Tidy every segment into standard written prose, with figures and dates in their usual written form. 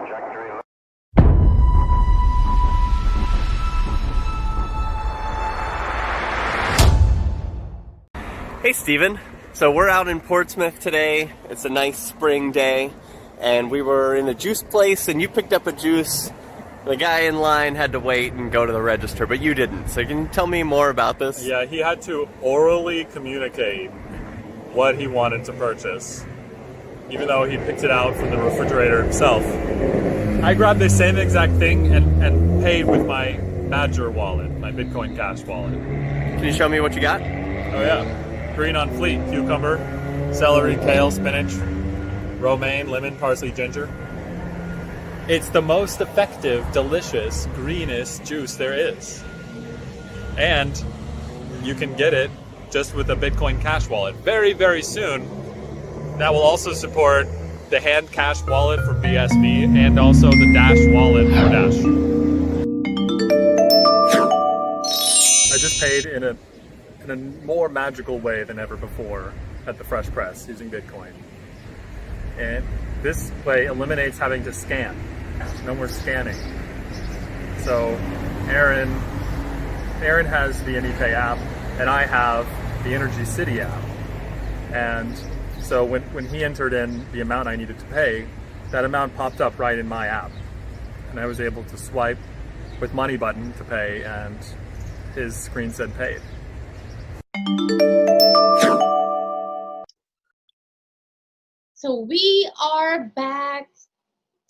Hey Steven, so we're out in Portsmouth today. It's a nice spring day and we were in a juice place and you picked up a juice. The guy in line had to wait and go to the register, but you didn't. So can you tell me more about this? Yeah, he had to orally communicate what he wanted to purchase, even though he picked it out from the refrigerator himself. I grabbed the same exact thing and paid with my Badger wallet, my Bitcoin Cash wallet. Can you show me what you got? Oh yeah. Green on fleet, cucumber, celery, kale, spinach, romaine, lemon, parsley, ginger. It's the most effective, delicious, greenest juice there is. And you can get it just with a Bitcoin Cash wallet. Very, very soon, that will also support the Hand Cash wallet for BSV and also the Dash wallet for Dash. I just paid in a more magical way than ever before at the Fresh Press using Bitcoin. And this way eliminates having to scan. No more scanning. So Aaron has the Anypay app and I have the Energy City app. And so when he entered in the amount I needed to pay, that amount popped up right in my app. And I was able to swipe with money button to pay and his screen said paid. So we are back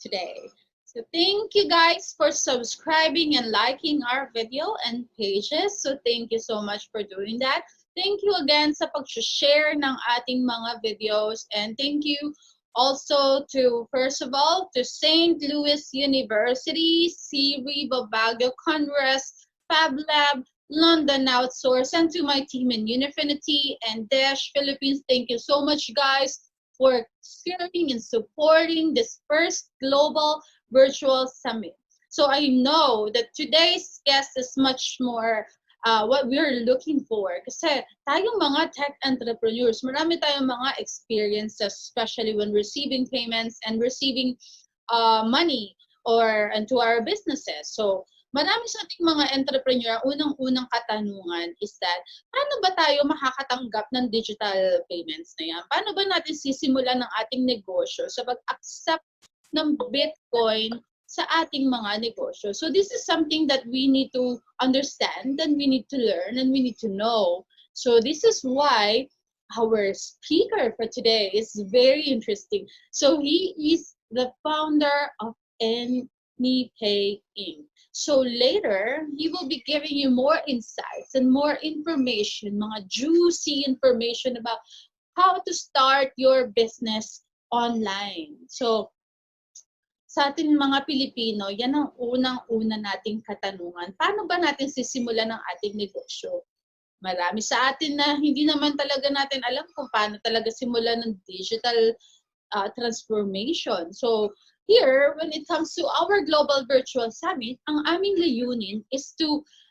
today. So thank you guys for subscribing and liking our video and pages. So thank you so much for doing that. Thank you again sa pag-share ng ating mga videos. And thank you also to, first of all, to St. Louis University, CRE, Baguio Congress, Fab Lab, London Outsource, and to my team in Unifinity and Dash Philippines. Thank you so much, guys, for sharing and supporting this first global virtual summit. So I know that today's guest is much more what we're looking for. Kasi tayong mga tech entrepreneurs, marami tayong mga experiences, especially when receiving payments and receiving money into our businesses. So marami sa ating mga entrepreneur, unang-unang katanungan is that, paano ba tayo makakatanggap ng digital payments na yan? Paano ba natin sisimulan ng ating negosyo sa pag-accept ng Bitcoin sa ating mga negosyo? So this is something that we need to understand and we need to learn and we need to know. So this is why our speaker for today is very interesting. So he is the founder of Anypay Inc. So later, he will be giving you more insights and more information, mga juicy information about how to start your business online. So sa ating mga Pilipino, yan ang unang-una nating katanungan. Paano ba natin sisimulan ang ating negosyo? Marami sa atin na hindi naman talaga natin alam kung paano talaga simulan ng digital transformation. So here, when it comes to our Global Virtual Summit, ang aming layunin is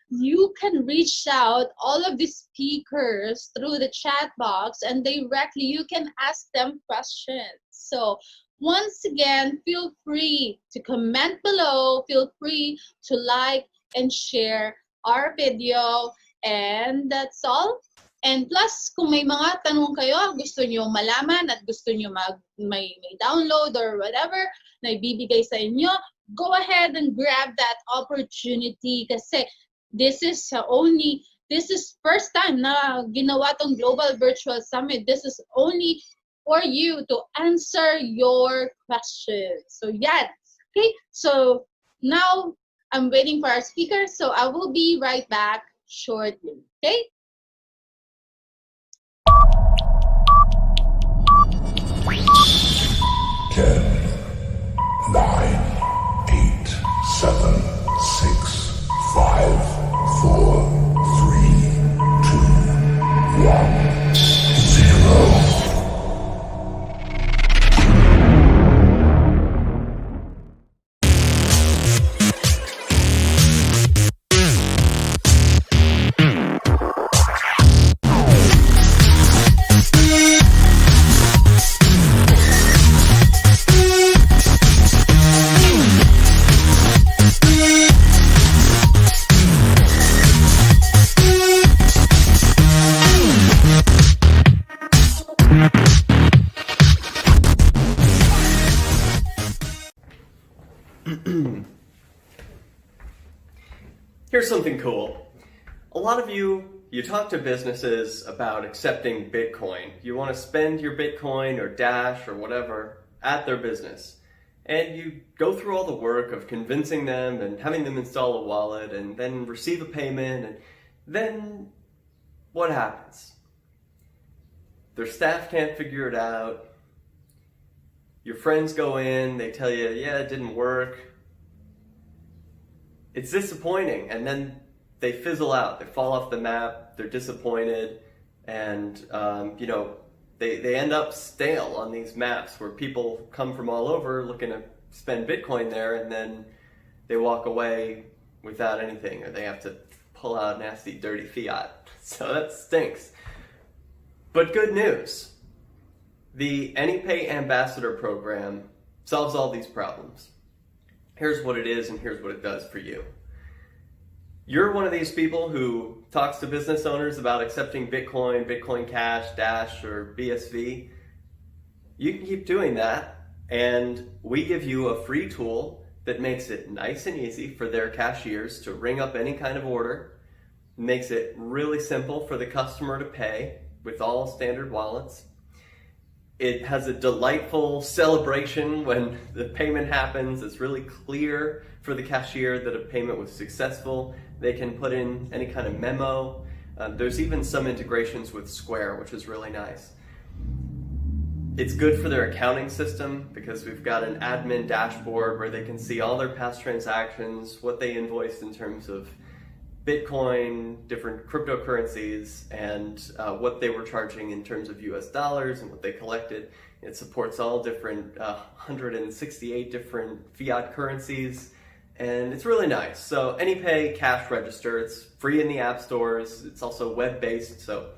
you can reach out all of these speakers through the chat box and directly you can ask them questions. So once again, feel free to comment below, feel free to like and share our video, and that's all. And plus, kung may mga tanong kayo, gusto nyo malaman at gusto nyo may download or whatever na ibibigay sa inyo, go ahead and grab that opportunity kasi this is first time na ginawa tong Global Virtual Summit. This is only for you to answer your questions. So yeah, okay? So now I'm waiting for our speaker, so I will be right back shortly, okay? 10, 9, 8, 7, 6, 5, 4, 3, 2, 1, 0. Here's something cool. A lot of you talk to businesses about accepting Bitcoin. You want to spend your Bitcoin or Dash or whatever at their business. And you go through all the work of convincing them and having them install a wallet and then receive a payment. And then what happens? Their staff can't figure it out. Your friends go in, they tell you, yeah, it didn't work. It's disappointing, and then they fizzle out. They fall off the map. They're disappointed, and they end up stale on these maps where people come from all over looking to spend Bitcoin there, and then they walk away without anything, or they have to pull out nasty, dirty fiat. So that stinks. But good news. The Anypay Ambassador Program solves all these problems. Here's what it is and here's what it does for you. You're one of these people who talks to business owners about accepting Bitcoin, Bitcoin Cash, Dash, or BSV. You can keep doing that, and we give you a free tool that makes it nice and easy for their cashiers to ring up any kind of order, makes it really simple for the customer to pay with all standard wallets. It has a delightful celebration when the payment happens. It's really clear for the cashier that a payment was successful. They can put in any kind of memo. There's even some integrations with Square, which is really nice. It's good for their accounting system because we've got an admin dashboard where they can see all their past transactions, what they invoiced in terms of Bitcoin, different cryptocurrencies, and what they were charging in terms of US dollars and what they collected. It supports all different 168 different fiat currencies, and it's really nice. So Anypay Cash Register, it's free in the app stores. It's also web-based, so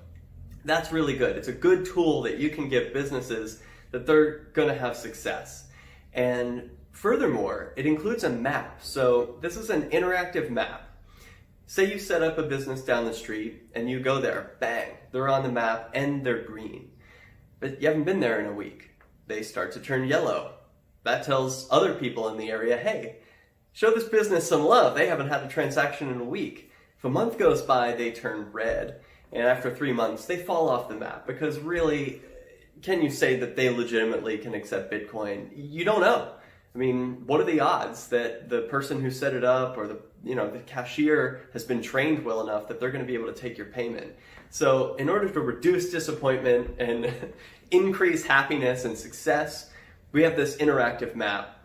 that's really good. It's a good tool that you can give businesses that they're going to have success. And furthermore, it includes a map. So this is an interactive map. Say you set up a business down the street and you go there, bang, they're on the map and they're green. But you haven't been there in a week. They start to turn yellow. That tells other people in the area, hey, show this business some love. They haven't had a transaction in a week. If a month goes by, they turn red. And after 3 months, they fall off the map because really, can you say that they legitimately can accept Bitcoin? You don't know. I mean, what are the odds that the person who set it up or the cashier has been trained well enough that they're going to be able to take your payment? So in order to reduce disappointment and increase happiness and success, we have this interactive map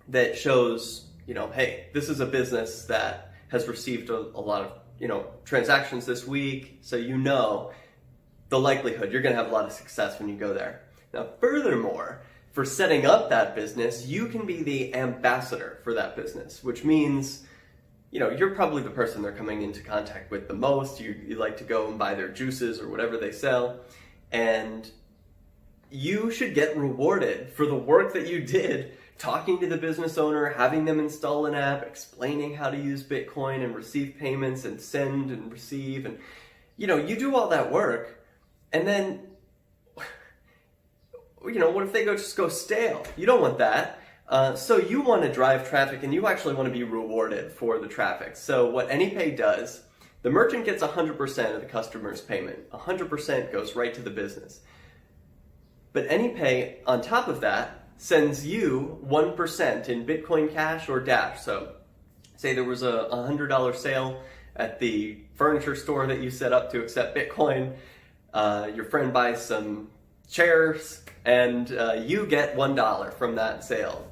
that shows, hey, this is a business that has received a lot of, transactions this week. So the likelihood you're going to have a lot of success when you go there. Now, furthermore, for setting up that business, you can be the ambassador for that business, which means, you're probably the person they're coming into contact with the most. You like to go and buy their juices or whatever they sell, and you should get rewarded for the work that you did talking to the business owner, having them install an app, explaining how to use Bitcoin and receive payments and send and receive. And, you do all that work, and then what if they just go stale? You don't want that. So you want to drive traffic, and you actually want to be rewarded for the traffic. So what Anypay does, the merchant gets 100% of the customer's payment. 100% goes right to the business. But Anypay, on top of that, sends you 1% in Bitcoin Cash or Dash. So say there was a $100 sale at the furniture store that you set up to accept Bitcoin. Your friend buys some chairs, and you get $1 from that sale.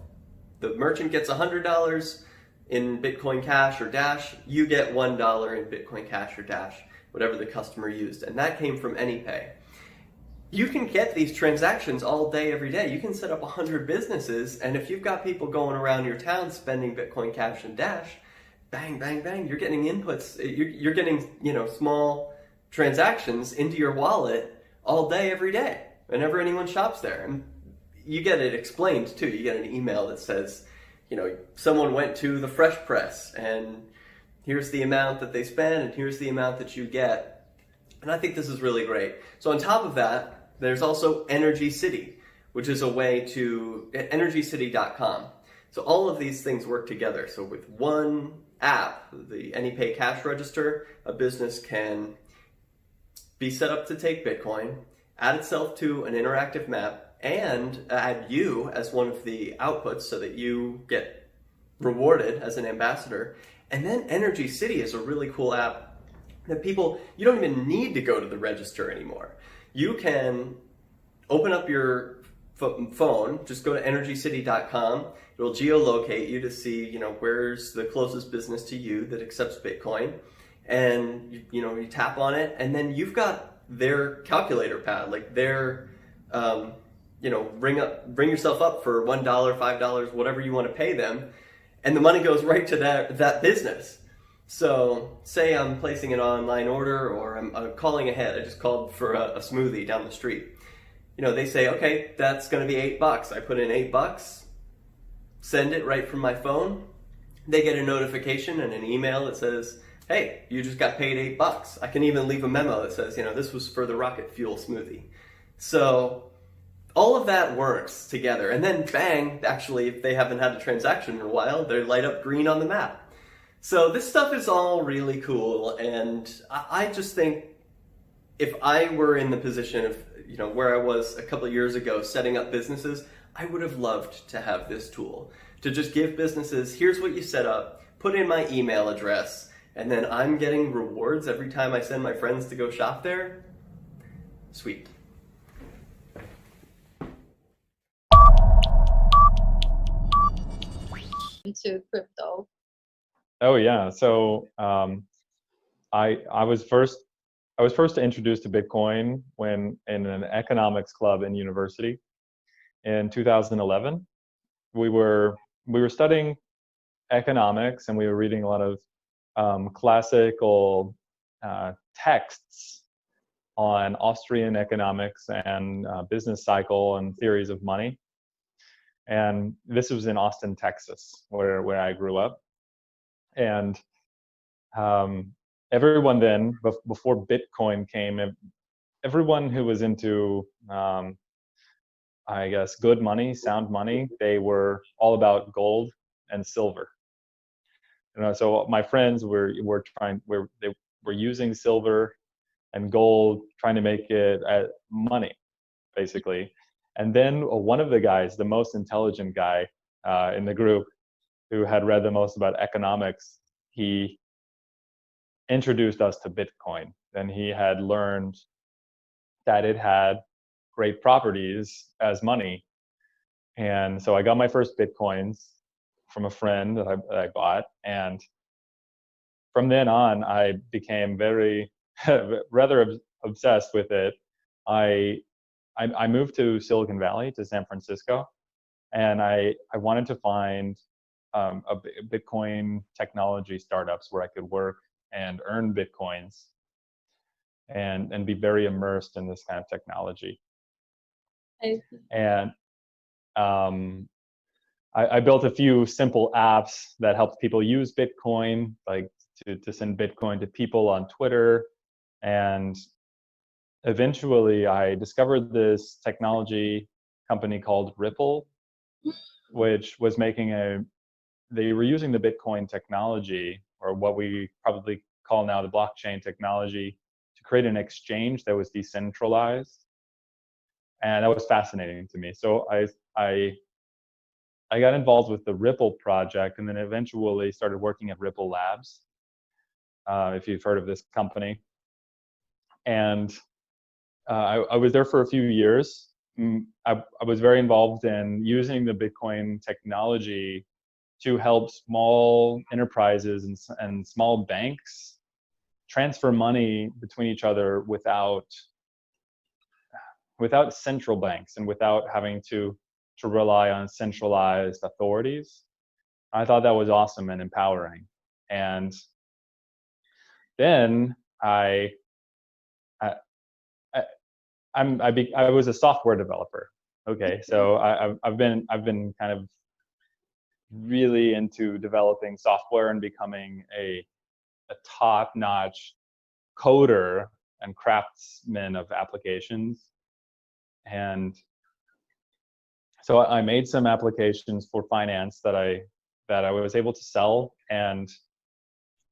The merchant gets $100 in Bitcoin Cash or Dash. You get $1 in Bitcoin Cash or Dash, whatever the customer used. And that came from Anypay. You can get these transactions all day, every day. You can set up 100 businesses, and if you've got people going around your town spending Bitcoin Cash and Dash, bang, bang, bang, you're getting inputs. You're getting, small transactions into your wallet all day, every day, whenever anyone shops there. And you get it explained too. You get an email that says, someone went to the Fresh Press, and here's the amount that they spend, and here's the amount that you get. And I think this is really great. So on top of that, there's also Energy City, which is a way to, energycity.com. So all of these things work together. So with one app, the Anypay cash register, a business can be set up to take Bitcoin, add itself to an interactive map, and add you as one of the outputs so that you get rewarded as an ambassador. And then Energy City is a really cool app that people, you don't even need to go to the register anymore. You can open up your phone, just go to energycity.com. It'll geolocate you to see, where's the closest business to you that accepts Bitcoin. And, you tap on it, and then you've got their calculator pad, like their, bring yourself up for $1, $5, whatever you want to pay them. And the money goes right to that business. So say I'm placing an online order, or I'm calling ahead. I just called for a smoothie down the street. They say, okay, that's going to be $8. I put in $8, send it right from my phone. They get a notification and an email that says, hey, you just got paid $8. I can even leave a memo that says, this was for the rocket fuel smoothie. So all of that works together. And then bang, actually, if they haven't had a transaction in a while, they light up green on the map. So this stuff is all really cool. And I just think if I were in the position of, where I was a couple of years ago setting up businesses, I would have loved to have this tool to just give businesses, here's what you set up, put in my email address, and then I'm getting rewards every time I send my friends to go shop there. Sweet. Into crypto. Oh yeah. So I was first introduced to Bitcoin when in an economics club in university in 2011. We were studying economics, and we were reading a lot of classical texts on Austrian economics and business cycle and theories of money. And this was in Austin, Texas, where I grew up. And everyone then, before Bitcoin came, everyone who was into, I guess, good money, sound money, they were all about gold and silver. So my friends were using silver and gold, trying to make it money, basically. And then one of the guys, the most intelligent guy in the group, who had read the most about economics, he introduced us to Bitcoin. And he had learned that it had great properties as money. And so I got my first Bitcoins from a friend that I bought. And from then on, I became very, rather obsessed with it. I moved to Silicon Valley, to San Francisco, and I wanted to find a Bitcoin technology startups where I could work and earn Bitcoins and be very immersed in this kind of technology. And I built a few simple apps that helped people use Bitcoin, like to send Bitcoin to people on Twitter. And eventually I discovered this technology company called Ripple, which was they were using the Bitcoin technology, or what we probably call now the blockchain technology, to create an exchange that was decentralized. And that was fascinating to me. So I got involved with the Ripple project, and then eventually started working at Ripple Labs, if you've heard of this company. And I was there for a few years. I was very involved in using the Bitcoin technology to help small enterprises and small banks transfer money between each other without central banks and without having to rely on centralized authorities. I thought that was awesome and empowering. And then I was a software developer. Okay, so I've been kind of really into developing software and becoming a top-notch coder and craftsman of applications. And So I made some applications for finance that I was able to sell and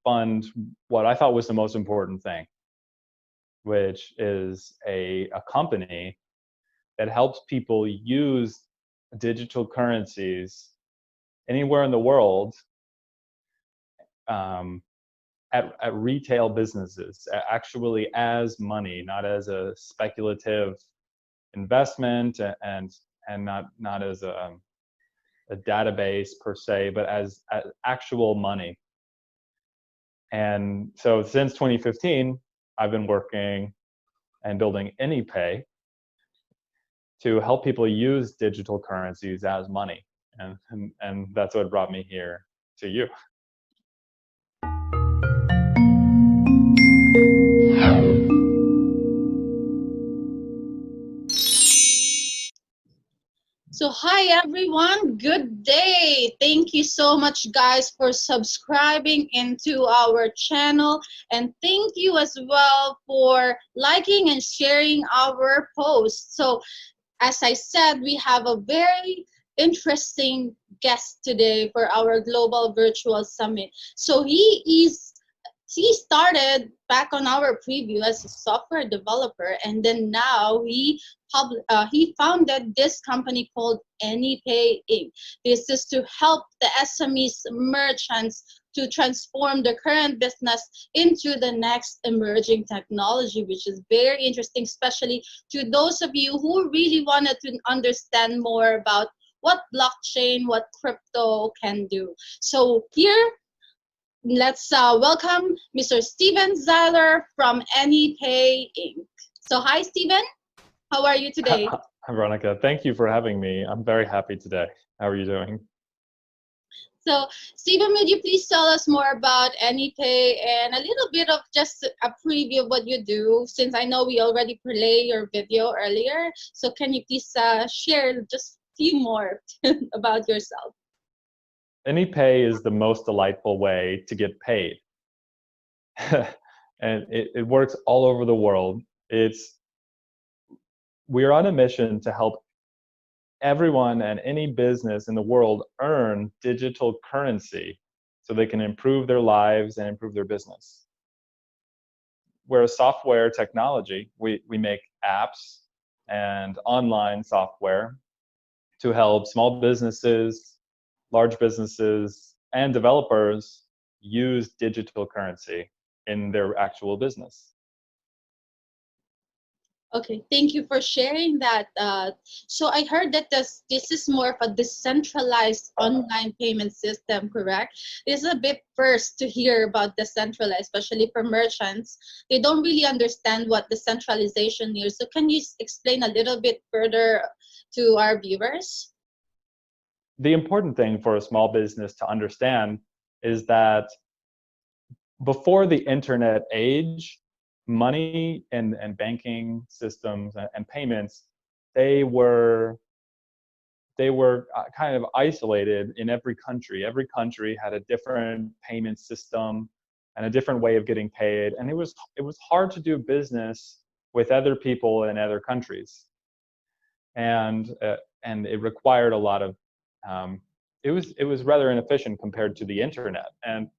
fund what I thought was the most important thing, which is a company that helps people use digital currencies anywhere in the world, at retail businesses, actually as money, not as a speculative investment, and not as a database per se, but as actual money. And so since 2015, I've been working and building Anypay to help people use digital currencies as money. And that's what brought me here to you. So hi everyone, good day. Thank you so much guys for subscribing into our channel, and thank you as well for liking and sharing our posts. So as I said, we have a very interesting guest today for our Global Virtual Summit. So he started back on our preview as a software developer, and then now he founded this company called Anypay Inc. This is to help the SMEs merchants to transform the current business into the next emerging technology, which is very interesting, especially to those of you who really wanted to understand more about what blockchain, what crypto can do. So here, let's welcome Mr. Steven Zeiler from Anypay Inc. So hi, Steven. How are you today? Hi, Veronica. Thank you for having me. I'm very happy today. How are you doing? So, Steven, would you please tell us more about Anypay and a little bit of just a preview of what you do, since I know we already played your video earlier. So can you please share just a few more about yourself? Anypay is the most delightful way to get paid. And it works all over the world. We're on a mission to help everyone and any business in the world earn digital currency so they can improve their lives and improve their business. We're a software technology. We make apps and online software to help small businesses, large businesses, and developers use digital currency in their actual business. Okay, thank you for sharing that. So I heard that this is more of a decentralized online payment system, correct? This is a bit first to hear about decentralized, especially for merchants. They don't really understand what decentralization is. So can you explain a little bit further to our viewers? The important thing for a small business to understand is that before the internet age, money and banking systems and payments, they were kind of isolated in every country. Every country had a different payment system and a different way of getting paid, and it was hard to do business with other people in other countries, and it required a lot of it was rather inefficient compared to the internet. And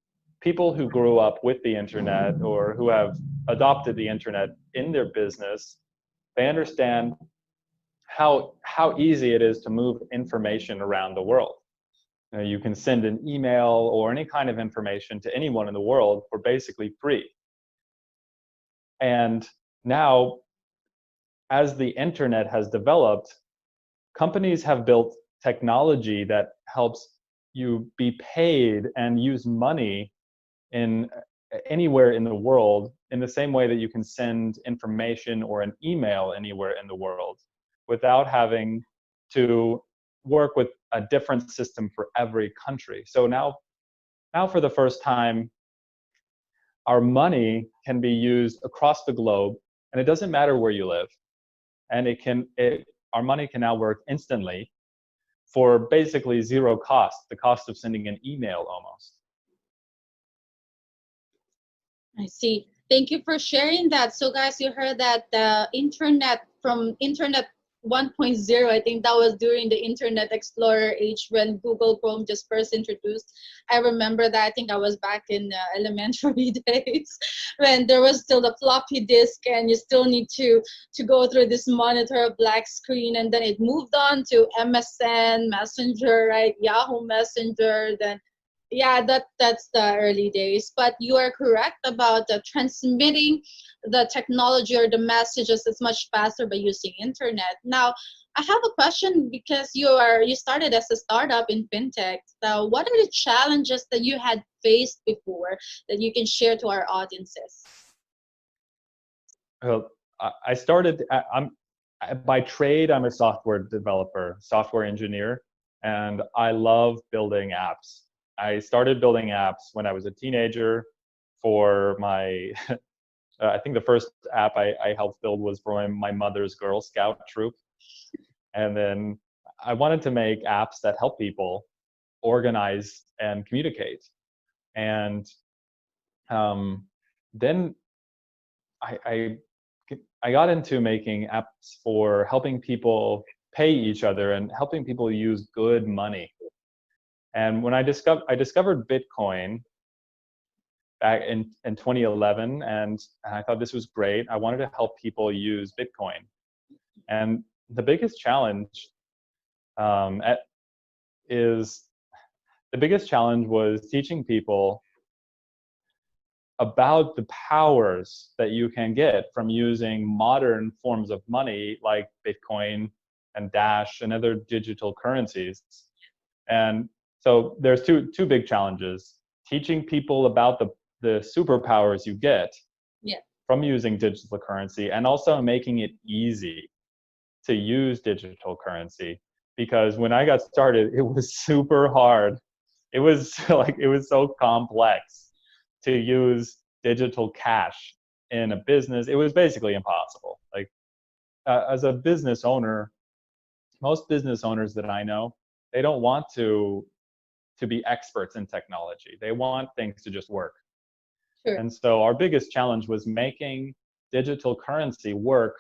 people who grew up with the internet or who have adopted the internet in their business, they understand how easy it is to move information around the world. You can send an email or any kind of information to anyone in the world for basically free. And now, as the internet has developed, companies have built technology that helps you be paid and use money in anywhere in the world in the same way that you can send information or an email anywhere in the world without having to work with a different system for every country. So now for the first time, our money can be used across the globe, and it doesn't matter where you live. And our money can now work instantly for basically zero cost, the cost of sending an email almost. I see. Thank you for sharing that. So guys, you heard that the internet 1.0. I think that was during the Internet Explorer age when Google Chrome just first introduced. I remember that. I think I was back in elementary days when there was still the floppy disk and you still need to go through this monitor black screen, and then it moved on to MSN Messenger, right? Yahoo Messenger, then yeah, that's the early days. But you are correct about transmitting the technology or the messages is much faster by using internet. Now, I have a question because you started as a startup in fintech. So what are the challenges that you had faced before that you can share to our audiences? Well, I started. By trade, I'm a software developer, software engineer, and I love building apps. I started building apps when I was a teenager for my, I think the first app I helped build was for my mother's Girl Scout troop. And then I wanted to make apps that help people organize and communicate. And then I got into making apps for helping people pay each other and helping people use good money. And when I discovered Bitcoin back in 2011, and I thought this was great. I wanted to help people use Bitcoin. And the biggest challenge was teaching people about the powers that you can get from using modern forms of money like Bitcoin and Dash and other digital currencies. And so there's two big challenges: teaching people about the superpowers you get from using digital currency, and also making it easy to use digital currency. Because when I got started, it was super hard. It was so complex to use digital cash in a business. It was basically impossible. Like as a business owner, most business owners that I know, they don't want to be experts in technology. They want things to just work. Sure. And so our biggest challenge was making digital currency work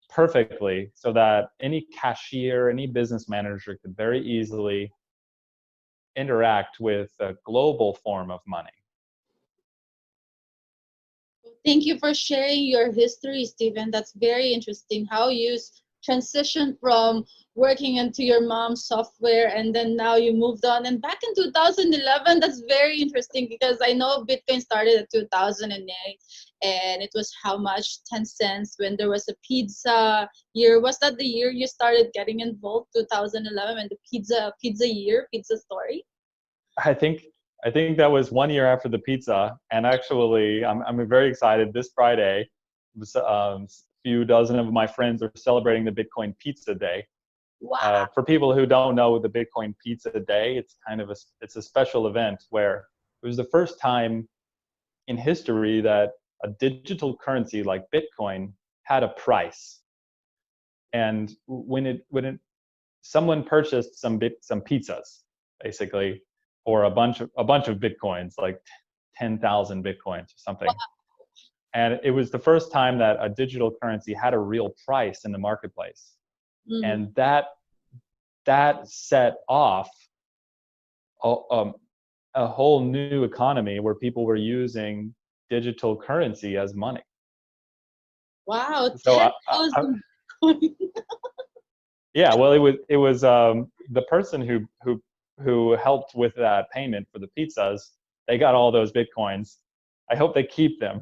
perfectly so that any cashier, any business manager could very easily interact with a global form of money. Thank you for sharing your history, Stephen. That's very interesting how you transitioned from working into your mom's software and then now you moved on. And back in 2011, that's very interesting because I know Bitcoin started at 2008 and it was how much? 10 cents when there was a pizza year. Was that the year you started getting involved, 2011, and the pizza story? I think that was 1 year after the pizza, and actually, I'm very excited. This Friday, a few dozen of my friends are celebrating the Bitcoin Pizza Day. Wow! For people who don't know the Bitcoin Pizza Day, it's a special event where it was the first time in history that a digital currency like Bitcoin had a price, and when someone purchased some pizzas, basically, or a bunch of Bitcoins, like 10,000 Bitcoins or something. Wow. And it was the first time that a digital currency had a real price in the marketplace. Mm-hmm. And that set off a whole new economy where people were using digital currency as money. Wow, so 10,000 Bitcoin. Yeah, well, it was the person who helped with that payment for the pizzas. They got all those Bitcoins. I hope they keep them.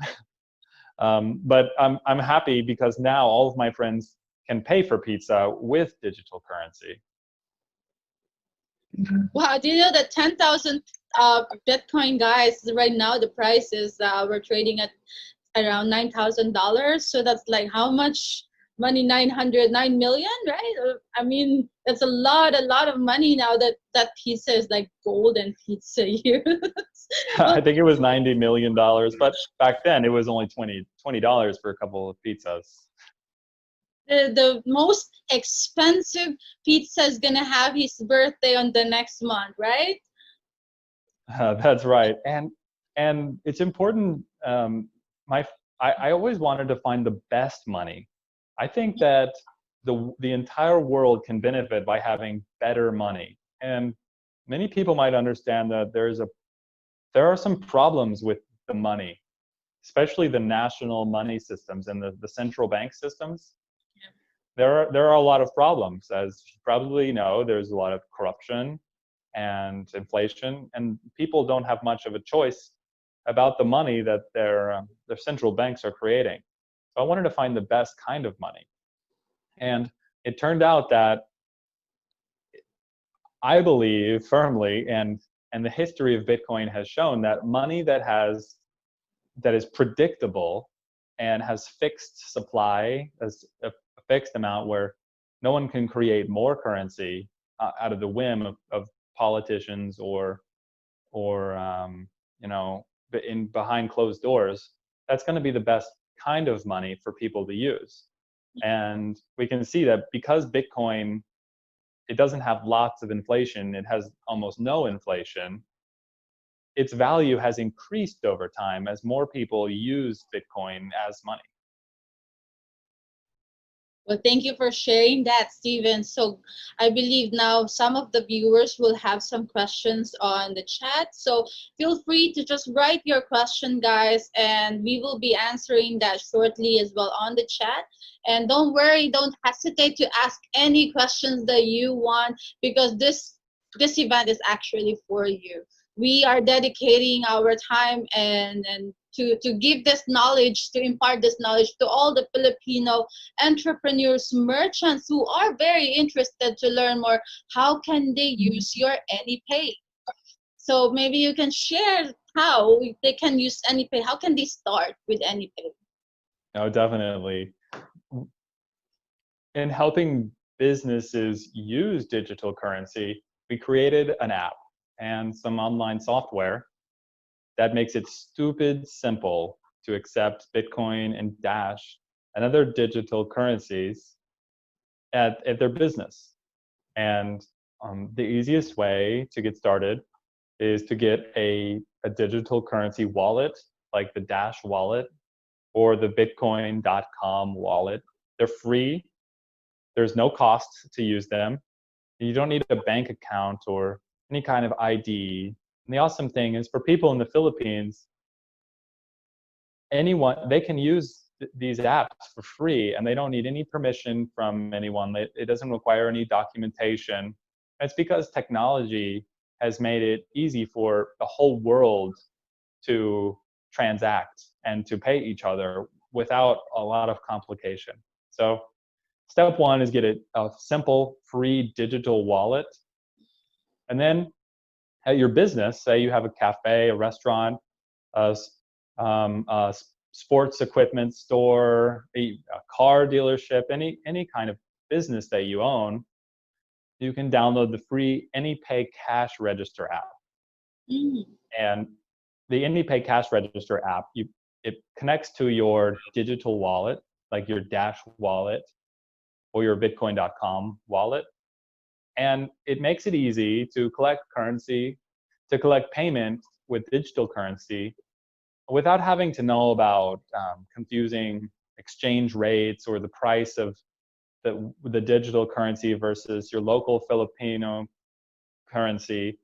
But I'm happy because now all of my friends can pay for pizza with digital currency. Wow, do you know that 10,000 Bitcoin, guys, right now the price is, we're trading at around $9,000. So that's like how much money? 909 million, right? I mean, that's a lot of money now that pizza is like golden pizza here. I think it was $90 million, but back then it was only $20 for a couple of pizzas. The most expensive pizza is gonna have his birthday on the next month, right? That's right, and it's important. I always wanted to find the best money. I think that the entire world can benefit by having better money. And many people might understand that there are some problems with the money, especially the national money systems and the central bank systems. There are a lot of problems. As you probably know, there's a lot of corruption and inflation, and people don't have much of a choice about the money that their central banks are creating. So I wanted to find the best kind of money. And it turned out that I believe firmly, and the history of Bitcoin has shown, that money that is predictable and has fixed supply, as a fixed amount where no one can create more currency out of the whim of politicians or in behind closed doors, that's going to be the best kind of money for people to use. And we can see that because Bitcoin, it doesn't have lots of inflation, it has almost no inflation, its value has increased over time as more people use Bitcoin as money. Well, thank you for sharing that, Steven. So I believe now some of the viewers will have some questions on the chat. So feel free to just write your question, guys, and we will be answering that shortly as well on the chat. And don't worry, don't hesitate to ask any questions that you want, because this event is actually for you. We are dedicating our time and to give this knowledge, to impart this knowledge to all the Filipino entrepreneurs, merchants who are very interested to learn more. How can they use your Anypay? So maybe you can share how they can use Anypay. How can they start with Anypay? Oh, definitely. In helping businesses use digital currency, we created an app and some online software that makes it stupid simple to accept Bitcoin and Dash and other digital currencies at their business. And the easiest way to get started is to get a digital currency wallet, like the Dash wallet or the Bitcoin.com wallet. They're free. There's no cost to use them. You don't need a bank account or any kind of ID. And the awesome thing is, for people in the Philippines, they can use these apps for free, and they don't need any permission from anyone. It doesn't require any documentation. It's because technology has made it easy for the whole world to transact and to pay each other without a lot of complication. So step one is get a simple, free digital wallet. And then at your business, say you have a cafe, a restaurant, a sports equipment store, a car dealership, any kind of business that you own, you can download the free Anypay Cash Register app. And the Anypay Cash Register app, it connects to your digital wallet, like your Dash wallet or your Bitcoin.com wallet. And it makes it easy to collect currency, to collect payment with digital currency without having to know about confusing exchange rates or the price of the digital currency versus your local Filipino currency.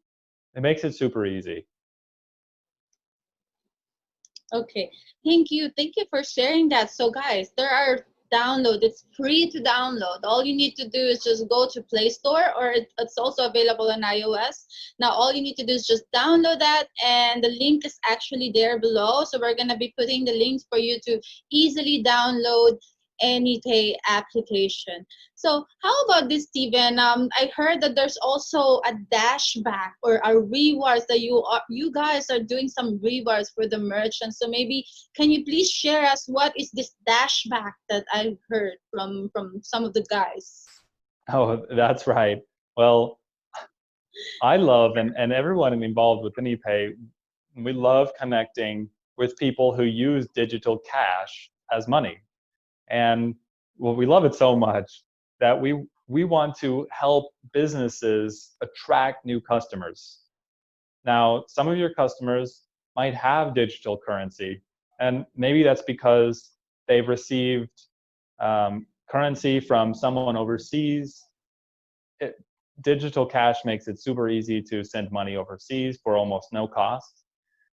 It makes it super easy. Okay, thank you for sharing that. So guys, there are it's free to download. All you need to do is just go to Play Store, or it's also available on iOS. Now all you need to do is just download that, and the link is actually there below. So we're going to be putting the links for you to easily download Anypay application. So how about this, Steven? I heard that there's also a dashback or a rewards that you guys are doing some rewards for the merchants. So maybe can you please share us what is this dashback that I've heard from some of the guys? Oh, that's right. Well, I love and everyone involved with Anypay, we love connecting with people who use digital cash as money. And well, we love it so much that we want to help businesses attract new customers. Now, some of your customers might have digital currency, and maybe that's because they've received currency from someone overseas. Digital cash makes it super easy to send money overseas for almost no cost.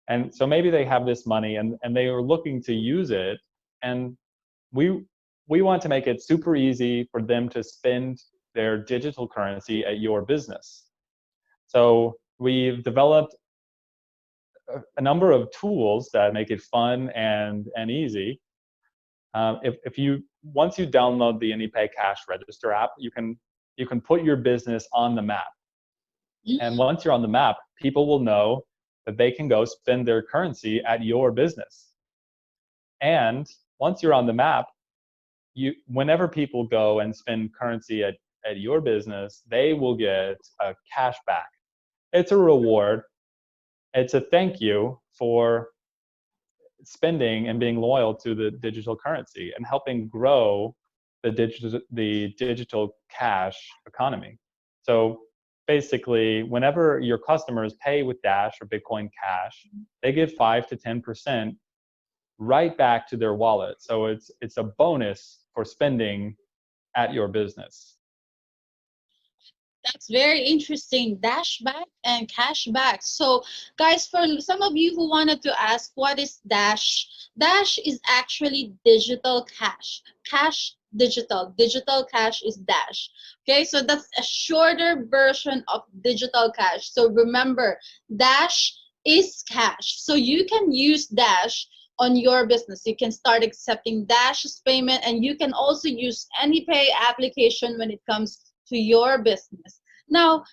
And so maybe they have this money and they are looking to use it, and we want to make it super easy for them to spend their digital currency at your business. So we've developed a number of tools that make it fun and easy. Once you download the Anypay Cash Register app, you can put your business on the map. And once you're on the map, people will know that they can go spend their currency at your business. And once you're on the map, whenever people go and spend currency at your business, they will get a cash back. It's a reward. It's a thank you for spending and being loyal to the digital currency and helping grow the digital cash economy. So basically, whenever your customers pay with Dash or Bitcoin Cash, they give 5 to 10% right back to their wallet. So it's a bonus for spending at your business. That's very interesting. Dashback and cashback. So, guys, for some of you who wanted to ask, what is Dash? Dash is actually digital cash. Cash digital. Digital cash is Dash. Okay, so that's a shorter version of digital cash. So remember, Dash is cash. So you can use Dash on your business. You can start accepting Dash's payment, and you can also use Anypay application when it comes to your business. Now,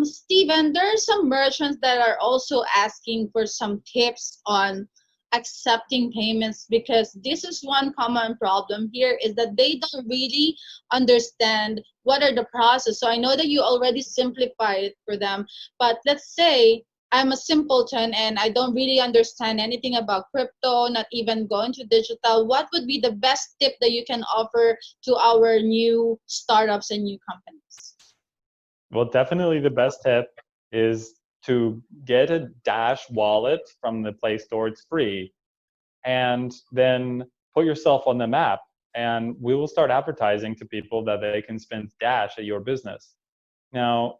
Steven, there are some merchants that are also asking for some tips on accepting payments, because this is one common problem here, is that they don't really understand what are the process. So I know that you already simplified it for them, but let's say I'm a simpleton and I don't really understand anything about crypto, not even going to digital. What would be the best tip that you can offer to our new startups and new companies? Well, definitely the best tip is to get a Dash wallet from the Play Store. It's free. And then put yourself on the map, and we will start advertising to people that they can spend Dash at your business. Now,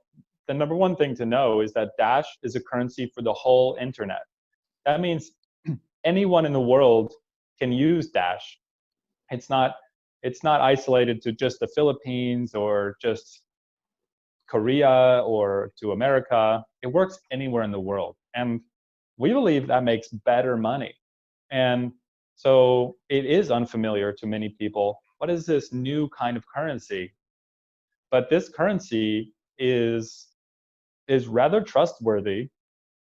the number one thing to know is that Dash is a currency for the whole internet. That means anyone in the world can use Dash. It's not isolated to just the Philippines or just Korea or to America. It works anywhere in the world. And we believe that makes better money. And so it is unfamiliar to many people. What is this new kind of currency? But this currency is rather trustworthy.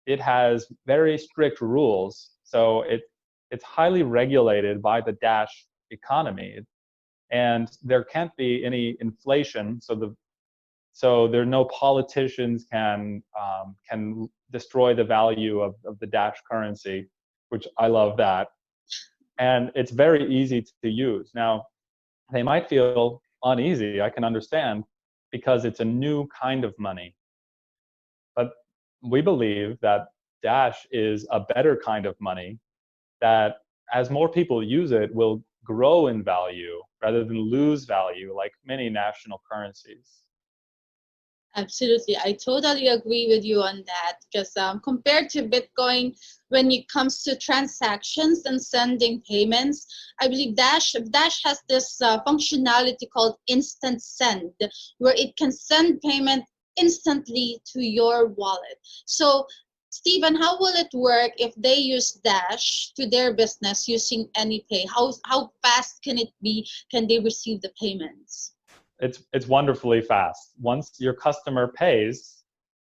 It has very strict rules. So it's highly regulated by the Dash economy. And there can't be any inflation. So there are no politicians can destroy the value of the Dash currency, which I love that. And it's very easy to use. Now, they might feel uneasy, I can understand, because it's a new kind of money. But we believe that Dash is a better kind of money that, as more people use it, will grow in value rather than lose value like many national currencies. Absolutely. I totally agree with you on that, because compared to Bitcoin, when it comes to transactions and sending payments, I believe Dash has this functionality called instant send, where it can send payment instantly to your wallet. So, Stephen, how will it work if they use Dash to their business using Anypay? How fast can it be? Can they receive the payments? It's wonderfully fast. Once your customer pays,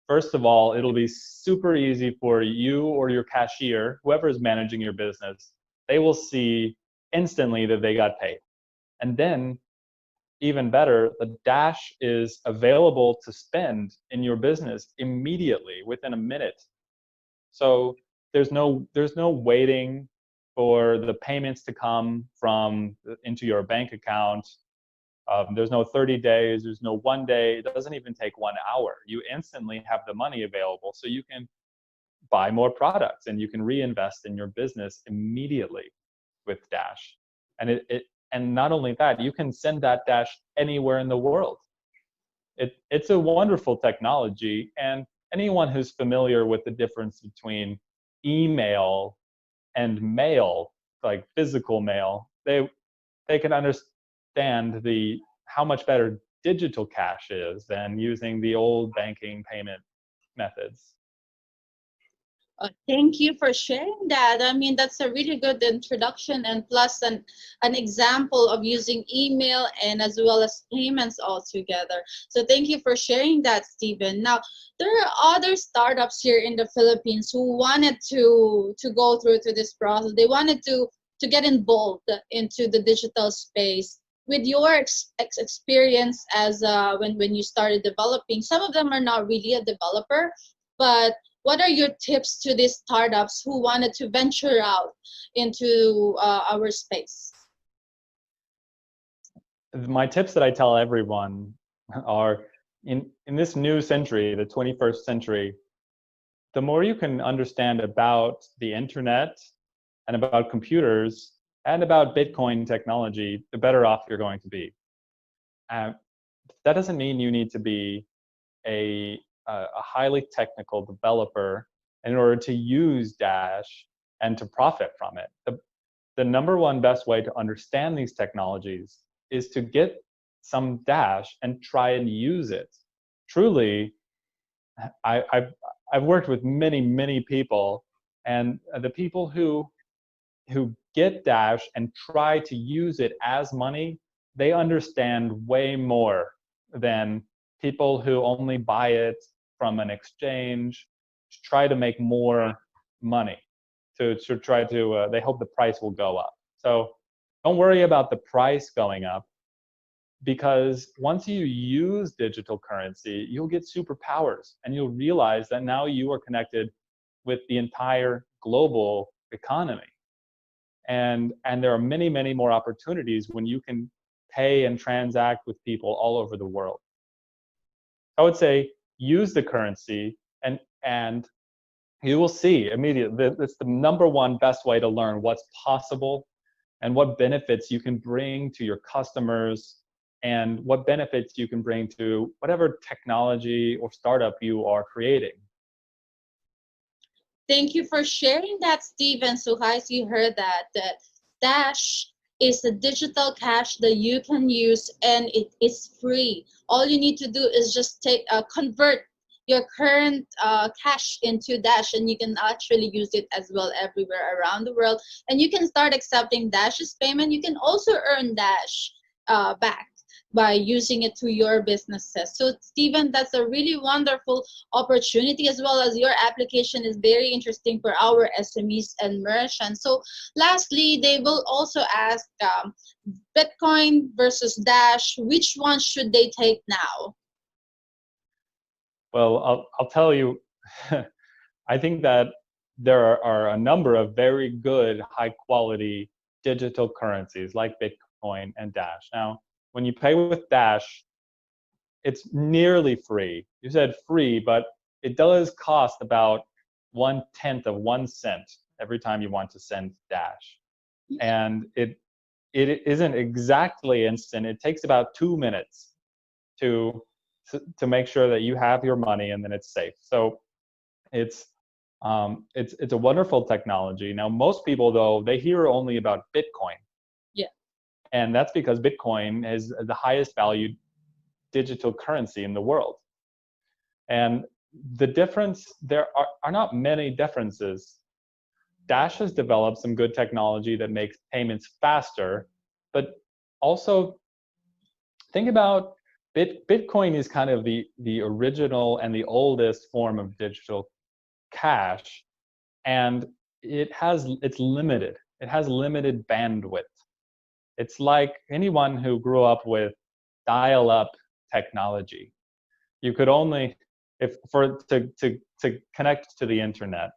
first of all, it'll be super easy for you or your cashier, whoever is managing your business. They will see instantly that they got paid. And then, even better, the Dash is available to spend in your business immediately, within a minute. So there's no waiting for the payments to come into your bank account. There's no 30 days, there's no 1 day, it doesn't even take 1 hour. You instantly have the money available, so you can buy more products and you can reinvest in your business immediately with Dash. And And not only that, you can send that Dash anywhere in the world. It's a wonderful technology, and anyone who's familiar with the difference between email and mail, like physical mail, they can understand how much better digital cash is than using the old banking payment methods. Thank you for sharing that. I mean, that's a really good introduction, and plus an example of using email and as well as payments all together. So thank you for sharing that, Stephen. Now, there are other startups here in the Philippines who wanted to go through to this process. They wanted to get involved into the digital space. With your experience as when you started developing, some of them are not really a developer, but what are your tips to these startups who wanted to venture out into our space? My tips that I tell everyone are, in this new century, the 21st century, the more you can understand about the internet and about computers and about Bitcoin technology, the better off you're going to be. That doesn't mean you need to be a highly technical developer in order to use Dash and to profit from it. The number one best way to understand these technologies is to get some Dash and try and use it. Truly, I've worked with many people, and the people who get Dash and try to use it as money, they understand way more than people who only buy it from an exchange to try to make more money, to try to, they hope the price will go up. So don't worry about the price going up, because once you use digital currency, you'll get superpowers, and you'll realize that now you are connected with the entire global economy. And there are many more opportunities when you can pay and transact with people all over the world. I would say use the currency, and you will see immediately it's the number one best way to learn what's possible and what benefits you can bring to your customers and what benefits you can bring to whatever technology or startup you are creating. Thank you for sharing that, Stephen. So guys, you heard that Dash is a digital cash that you can use, and it is free. All you need to do is just convert your current cash into Dash, and you can actually use it as well everywhere around the world. And you can start accepting Dash's payment. You can also earn Dash back by using it to your businesses. So Stephen, that's a really wonderful opportunity, as well as your application is very interesting for our SMEs and merchants. So lastly, they will also ask Bitcoin versus Dash, which one should they take now? Well, I'll tell you, I think that there are a number of very good, high quality digital currencies like Bitcoin and Dash. Now, when you pay with Dash, it's nearly free. You said free, but it does cost about 1/10 of 1 cent every time you want to send Dash. And it isn't exactly instant. It takes about 2 minutes to make sure that you have your money and then it's safe. So it's a wonderful technology. Now, most people, though, they hear only about Bitcoin. And that's because Bitcoin is the highest valued digital currency in the world. And the difference, there are not many differences. Dash has developed some good technology that makes payments faster, but also think about Bitcoin is kind of the original and the oldest form of digital cash, and it's limited. It has limited bandwidth. It's like anyone who grew up with dial-up technology. You could only, to connect to the internet,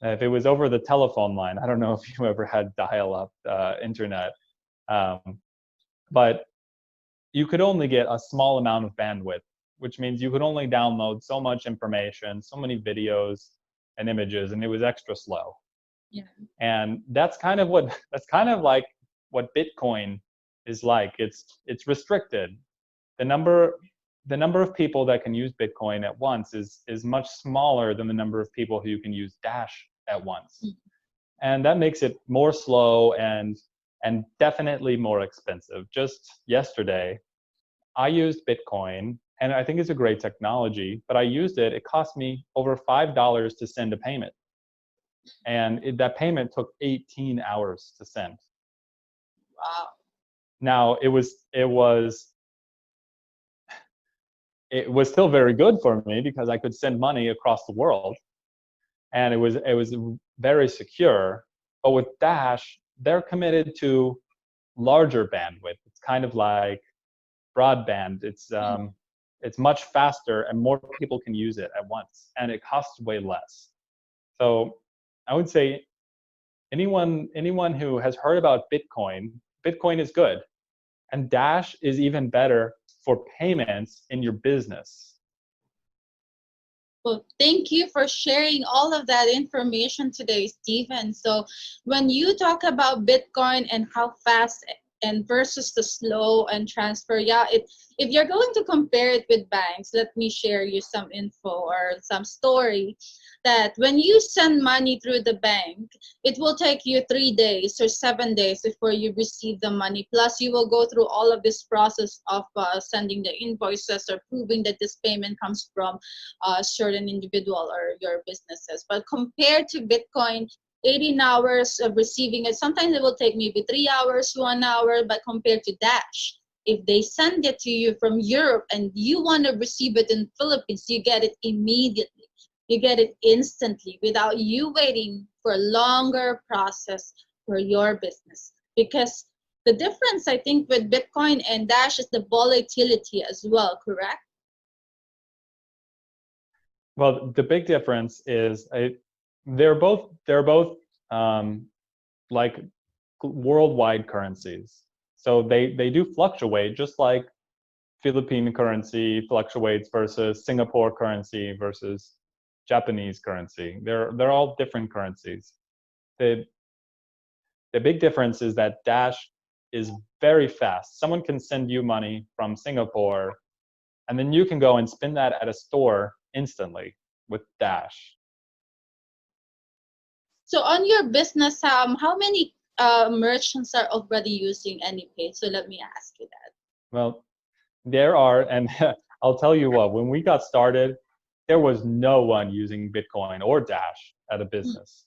if it was over the telephone line. I don't know if you ever had dial-up internet, but you could only get a small amount of bandwidth, which means you could only download so much information, so many videos and images, and it was extra slow. Yeah. And that's kind of like what Bitcoin is like. It's restricted. The number of people that can use Bitcoin at once is much smaller than the number of people who can use Dash at once. And that makes it more slow and definitely more expensive. Just yesterday, I used Bitcoin, and I think it's a great technology, but I used it. It cost me over $5 to send a payment. And that payment took 18 hours to send. Wow. Now, it was still very good for me because I could send money across the world, and it was very secure. But with Dash, they're committed to larger bandwidth. It's kind of like broadband. It's much faster, and more people can use it at once, and it costs way less. So I would say anyone who has heard about Bitcoin is good, and Dash is even better for payments in your business. Well, thank you for sharing all of that information today, Stephen. So when you talk about Bitcoin and how fast and versus the slow and transfer, if you're going to compare it with banks, let me share you some info or some story that when you send money through the bank, it will take you 3 days or 7 days before you receive the money. Plus, you will go through all of this process of sending the invoices or proving that this payment comes from a certain individual or your businesses. But compared to Bitcoin, 18 hours of receiving it, sometimes it will take maybe 3 hours, 1 hour, but compared to Dash, if they send it to you from Europe and you want to receive it in Philippines, you get it immediately. You get it instantly without you waiting for a longer process for your business. Because the difference, I think, with Bitcoin and Dash is the volatility as well, correct? Well, the big difference is they're both like worldwide currencies. So they do fluctuate, just like Philippine currency fluctuates versus Singapore currency versus Japanese currency. They're all different currencies. The big difference is that Dash is very fast. Someone can send you money from Singapore, and then you can go and spend that at a store instantly with Dash. So on your business, how many merchants are already using Anypay? So let me ask you that. Well, there are, and I'll tell you what, when we got started, there was no one using Bitcoin or Dash at a business.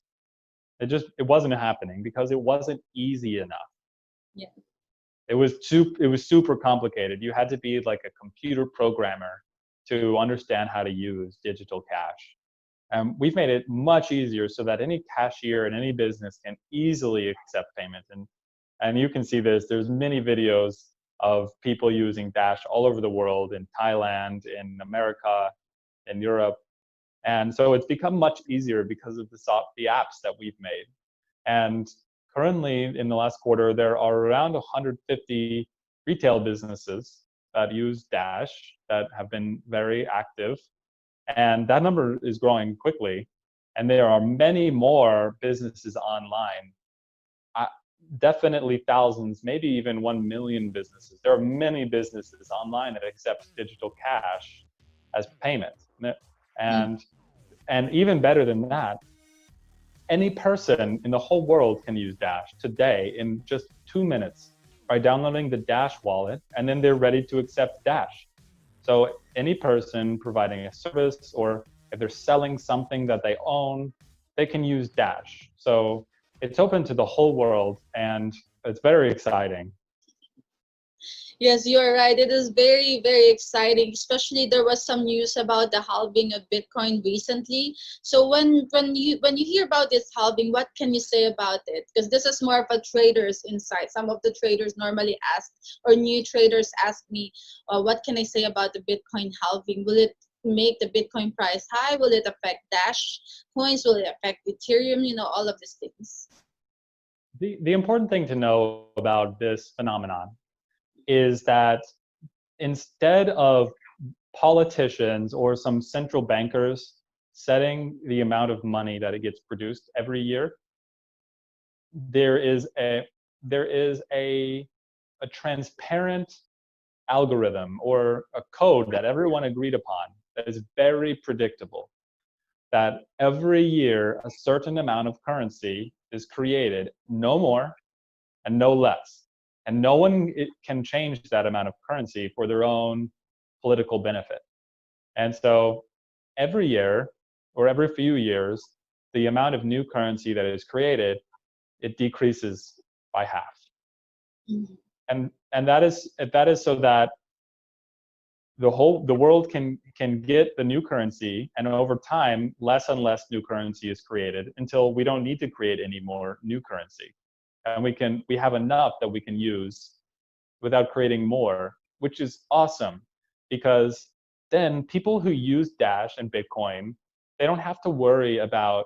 It wasn't happening because it wasn't easy enough. Yeah. It was super complicated. You had to be like a computer programmer to understand how to use digital cash. We've made it much easier so that any cashier in any business can easily accept payment. And you can see this. There's many videos of people using Dash all over the world, in Thailand, in America, in Europe. And so it's become much easier because of the apps that we've made. And currently, in the last quarter, there are around 150 retail businesses that use Dash that have been very active. And that number is growing quickly. And there are many more businesses online. Definitely thousands, maybe even 1 million businesses. There are many businesses online that accept digital cash as payment. And even better than that, any person in the whole world can use Dash today in just 2 minutes by downloading the Dash wallet, and then they're ready to accept Dash. So any person providing a service, or if they're selling something that they own, they can use Dash. So it's open to the whole world, and it's very exciting. Yes, you're right. It is very, very exciting. Especially there was some news about the halving of Bitcoin recently. So when you hear about this halving, what can you say about it? Because this is more of a trader's insight. Some of the traders normally ask, or new traders ask me, what can I say about the Bitcoin halving? Will it make the Bitcoin price high? Will it affect Dash coins? Will it affect Ethereum? All of these things. The important thing to know about this phenomenon is that instead of politicians or some central bankers setting the amount of money that it gets produced every year, there is a a transparent algorithm or a code that everyone agreed upon that is very predictable, that every year a certain amount of currency is created, no more and no less. And no one can change that amount of currency for their own political benefit. And so every year or every few years, the amount of new currency that is created, it decreases by half. Mm-hmm. And that is so that the world can get the new currency, and over time, less and less new currency is created until we don't need to create any more new currency. And we have enough that we can use without creating more, which is awesome, because then people who use Dash and Bitcoin, they don't have to worry about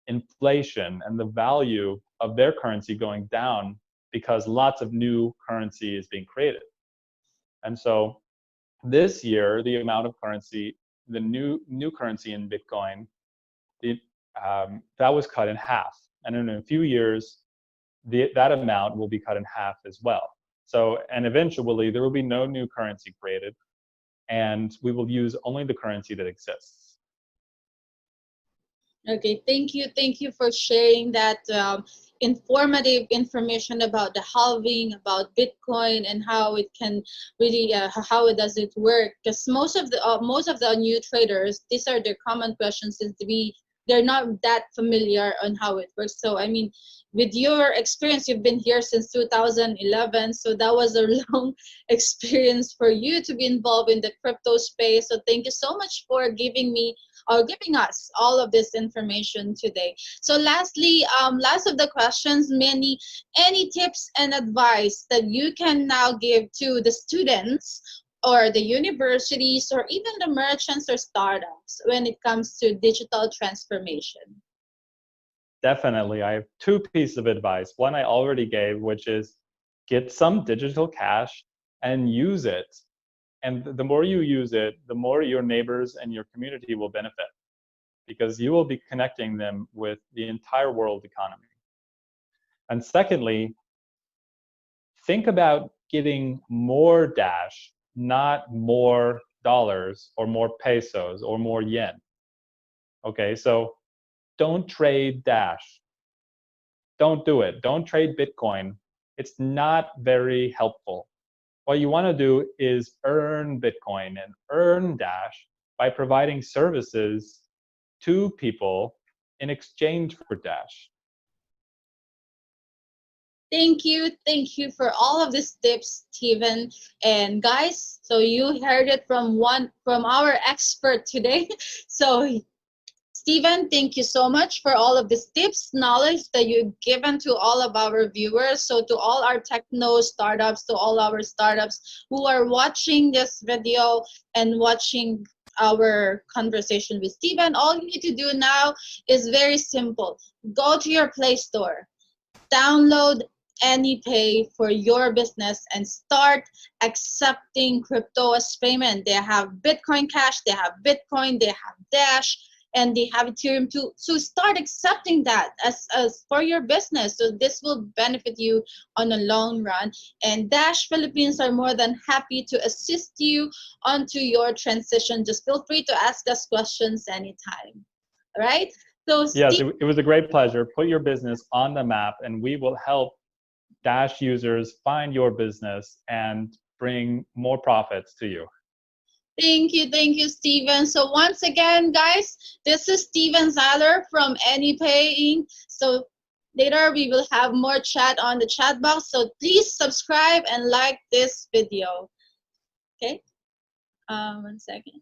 inflation and the value of their currency going down because lots of new currency is being created. And so this year, the amount of currency, the new currency in Bitcoin, that was cut in half. And in a few years, that amount will be cut in half as well. So, and eventually there will be no new currency created, and we will use only the currency that exists. Okay, thank you for sharing that informative information about the halving, about Bitcoin, and how it can really how does it work? Because most of the new traders, these are their common questions, since they're not that familiar on how it works. So I mean, with your experience, you've been here since 2011, so that was a long experience for you to be involved in the crypto space. So thank you so much for giving us all of this information today. So lastly, last of the questions, any tips and advice that you can now give to the students or the universities or even the merchants or startups when it comes to digital transformation? Definitely. I have two pieces of advice. One I already gave, which is get some digital cash and use it. And the more you use it, the more your neighbors and your community will benefit, because you will be connecting them with the entire world economy. And secondly, think about getting more Dash, not more dollars or more pesos or more yen. Okay, so don't trade Dash. Don't do it. Don't trade Bitcoin. It's not very helpful. What you want to do is earn Bitcoin and earn Dash by providing services to people in exchange for Dash. Thank you for all of these tips, Steven. And guys, so you heard it from our expert today. So Steven, thank you so much for all of these tips, knowledge that you've given to all of our viewers. So to all our techno startups, to all our startups who are watching this video and watching our conversation with Steven, all you need to do now is very simple. Go to your Play Store, download Anypay for your business, and start accepting crypto as payment. They have Bitcoin Cash, they have Bitcoin, they have Dash, and they have Ethereum too. So start accepting that as for your business. So this will benefit you on a long run. And Dash Philippines are more than happy to assist you onto your transition. Just feel free to ask us questions anytime. All right? So yes, it was a great pleasure. Put your business on the map, and we will help Dash users find your business and bring more profits to you. Thank you, Steven. So once again, guys, this is Steven Zeiler from Anypay Inc. So later we will have more chat on the chat box. So please subscribe and like this video. Okay? 1 second.